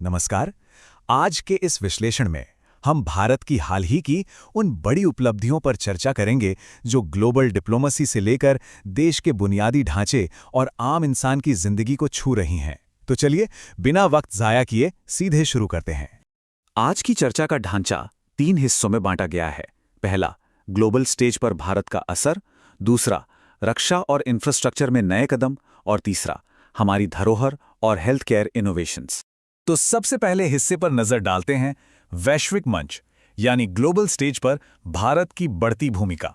नमस्कार। आज के इस विश्लेषण में हम भारत की हाल ही की उन बड़ी उपलब्धियों पर चर्चा करेंगे जो ग्लोबल डिप्लोमेसी से लेकर देश के बुनियादी ढांचे और आम इंसान की जिंदगी को छू रही हैं। तो चलिए बिना वक्त जाया किए सीधे शुरू करते हैं। आज की चर्चा का ढांचा 3 हिस्सों में बांटा गया है। पहला, ग्लोबल स्टेज पर भारत का असर। दूसरा, रक्षा और इंफ्रास्ट्रक्चर में नए कदम। और तीसरा, हमारी धरोहर और हेल्थ केयर इनोवेशंस। तो सबसे पहले हिस्से पर नजर डालते हैं, वैश्विक मंच यानी ग्लोबल स्टेज पर भारत की बढ़ती भूमिका।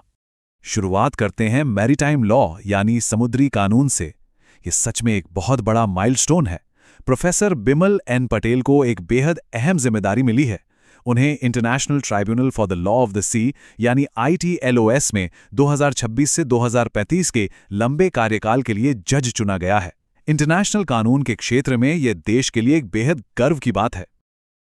शुरुआत करते हैं मैरीटाइम लॉ यानी समुद्री कानून से। ये सच में एक बहुत बड़ा माइलस्टोन है। प्रोफेसर बिमल एन पटेल को एक बेहद अहम जिम्मेदारी मिली है। उन्हें international tribunal for the law of the sea यानी ITLOS में 2026 से 2035 के लंबे कार्यकाल के लिए जज चुना गया है। इंटरनेशनल कानून के क्षेत्र में यह देश के लिए एक बेहद गर्व की बात है।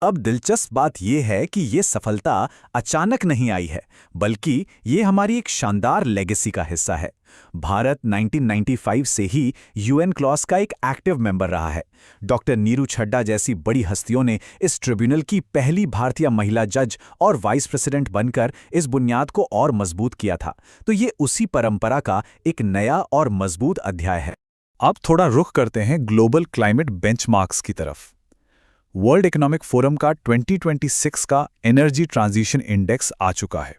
अब दिलचस्प बात यह है कि ये सफलता अचानक नहीं आई है, बल्कि ये हमारी एक शानदार लेगेसी का हिस्सा है। भारत 1995 से ही UN क्लॉज का एक एक्टिव मेंबर रहा है। डॉक्टर नीरू छड्डा जैसी बड़ी हस्तियों ने इस ट्रिब्यूनल की पहली भारतीय महिला जज और वाइस प्रेसिडेंट बनकर इस बुनियाद को और मजबूत किया था। तो ये उसी परंपरा का एक नया और मजबूत अध्याय है। अब थोड़ा रुख करते हैं ग्लोबल क्लाइमेट बेंचमार्क्स की तरफ। वर्ल्ड इकोनॉमिक फोरम का 2026 का एनर्जी ट्रांजिशन इंडेक्स आ चुका है।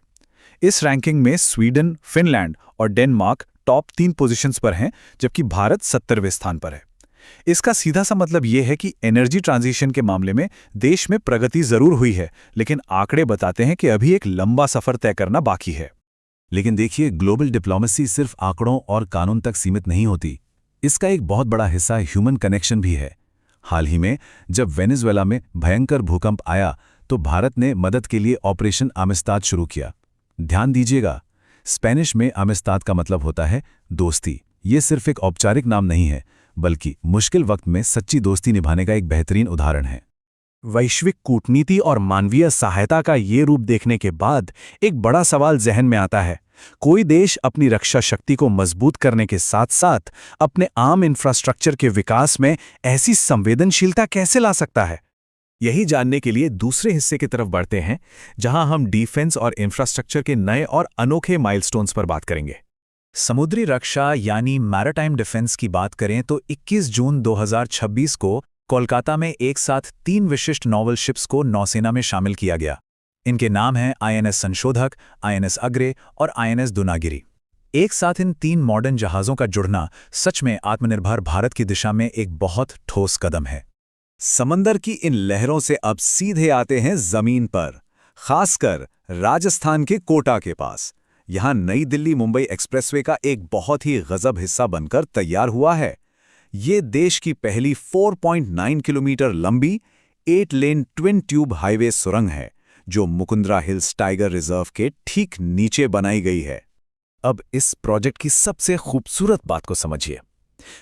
इस रैंकिंग में स्वीडन, फिनलैंड और डेनमार्क टॉप 3 पोजीशंस पर हैं, जबकि भारत 70वें स्थान पर है। इसका सीधा सा मतलब यह है कि एनर्जी ट्रांजिशन के मामले में देश में प्रगति जरूर हुई है, लेकिन आंकड़े बताते हैं कि अभी एक लंबा सफर तय करना बाकी है। लेकिन देखिए, ग्लोबल डिप्लोमेसी सिर्फ आंकड़ों और कानून तक सीमित नहीं होती। इसका एक बहुत बड़ा हिस्सा ह्यूमन कनेक्शन भी है। हाल ही में जब वेनेजुएला में भयंकर भूकंप आया तो भारत ने मदद के लिए ऑपरेशन आमिस्ताद शुरू किया। ध्यान दीजिएगा, स्पेनिश में आमिस्ताद का मतलब होता है दोस्ती। ये सिर्फ एक औपचारिक नाम नहीं है, बल्कि मुश्किल वक्त में सच्ची दोस्ती निभाने का एक बेहतरीन उदाहरण है। वैश्विक कूटनीति और मानवीय सहायता का ये रूप देखने के बाद एक बड़ा सवाल जहन में आता है। कोई देश अपनी रक्षा शक्ति को मजबूत करने के साथ साथ अपने आम इंफ्रास्ट्रक्चर के विकास में ऐसी संवेदनशीलता कैसे ला सकता है? यही जानने के लिए दूसरे हिस्से की तरफ बढ़ते हैं, जहां हम डिफेंस और इंफ्रास्ट्रक्चर के नए और अनोखे माइलस्टोन्स पर बात करेंगे। समुद्री रक्षा यानी मैरीटाइम डिफेंस की बात करें तो 21 जून 2026 को कोलकाता में एक साथ 3 विशिष्ट नॉवल शिप्स को नौसेना में शामिल किया गया। इनके नाम हैं INS संशोधक, INS अग्रे और INS दुनागिरी। एक साथ इन 3 मॉडर्न जहाज़ों का जुड़ना सच में आत्मनिर्भर भारत की दिशा में एक बहुत ठोस कदम है। समंदर की इन लहरों से अब सीधे आते हैं जमीन पर, खासकर राजस्थान के कोटा के पास। यहां नई दिल्ली मुंबई एक्सप्रेसवे का एक बहुत ही गजब हिस्सा बनकर तैयार हुआ है। ये देश की पहली 4.9 किलोमीटर लंबी 8 लेन ट्विन ट्यूब हाईवे सुरंग है, जो मुकुंद्रा हिल्स टाइगर रिजर्व के ठीक नीचे बनाई गई है। अब इस प्रोजेक्ट की सबसे खूबसूरत बात को समझिए।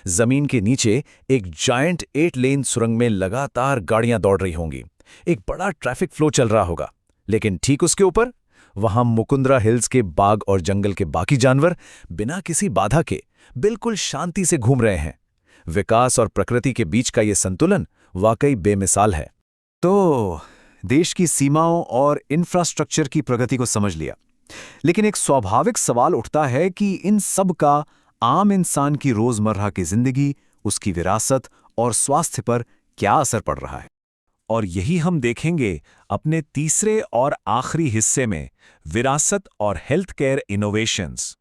जमीन के नीचे एक जायंट 8 लेन सुरंग में लगातार गाड़ियां दौड़ रही होंगी, एक बड़ा ट्रैफिक फ्लो चल रहा होगा, लेकिन ठीक उसके ऊपर वहां मुकुंद्रा हिल्स के बाग और जंगल के बाकी जानवर बिना किसी बाधा के बिल्कुल शांति से घूम रहे हैं। विकास और प्रकृति के बीच का यह संतुलन वाकई बेमिसाल है। तो देश की सीमाओं और इंफ्रास्ट्रक्चर की प्रगति को समझ लिया, लेकिन एक स्वाभाविक सवाल उठता है कि इन सब का आम इंसान की रोजमर्रा की जिंदगी, उसकी विरासत और स्वास्थ्य पर क्या असर पड़ रहा है। और यही हम देखेंगे अपने तीसरे और आखिरी हिस्से में, विरासत और हेल्थ केयर इनोवेशंस।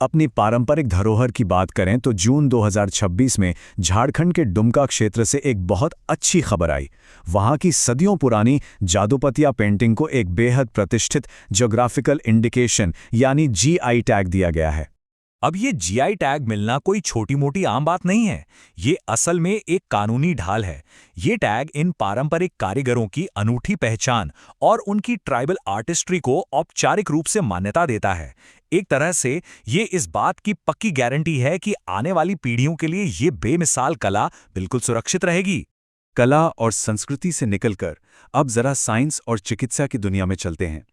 अपनी पारंपरिक धरोहर की बात करें तो जून 2026 में झारखंड के डुमका क्षेत्र से एक बहुत अच्छी खबर आई। वहां की सदियों पुरानी जादूपतिया पेंटिंग को एक बेहद प्रतिष्ठित ज्योग्राफिकल इंडिकेशन यानी GI टैग दिया गया है। अब ये GI टैग मिलना कोई छोटी मोटी आम बात नहीं है। ये असल में एक कानूनी ढाल है। ये टैग इन पारंपरिक कारीगरों की अनूठी पहचान और उनकी ट्राइबल आर्टिस्ट्री को औपचारिक रूप से मान्यता देता है। एक तरह से ये इस बात की पक्की गारंटी है कि आने वाली पीढ़ियों के लिए ये बेमिसाल कला बिल्कुल सुरक्षित रहेगी। कला और संस्कृति से निकलकर अब जरा साइंस और चिकित्सा की दुनिया में चलते हैं।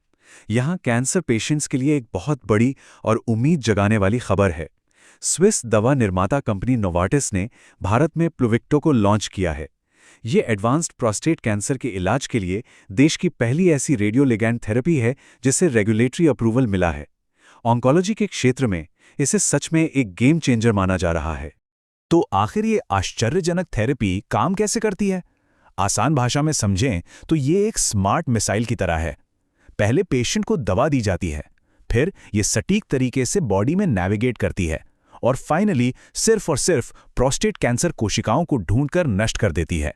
यहाँ कैंसर पेशेंट्स के लिए एक बहुत बड़ी और उम्मीद जगाने वाली खबर है। स्विस दवा निर्माता कंपनी नोवार्टिस ने भारत में प्लुविक्टो को लॉन्च किया है। ये एडवांस्ड प्रोस्टेट कैंसर के इलाज के लिए देश की पहली ऐसी रेडियोलिगैंड थेरेपी है जिसे रेगुलेटरी अप्रूवल मिला है। ऑन्कोलॉजी के क्षेत्र में इसे सच में एक गेम चेंजर माना जा रहा है। तो आखिर ये आश्चर्यजनक थेरेपी काम कैसे करती है? आसान भाषा में समझें तो ये एक स्मार्ट मिसाइल की तरह है। पहले पेशेंट को दवा दी जाती है, फिर ये सटीक तरीके से बॉडी में नेविगेट करती है और फाइनली सिर्फ और सिर्फ प्रोस्टेट कैंसर कोशिकाओं को ढूंढकर नष्ट कर देती है।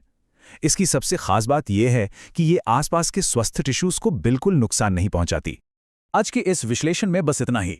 इसकी सबसे खास बात यह है कि ये आसपास के स्वस्थ टिश्यूज को बिल्कुल नुकसान नहीं पहुंचाती। आज के इस विश्लेषण में बस इतना ही।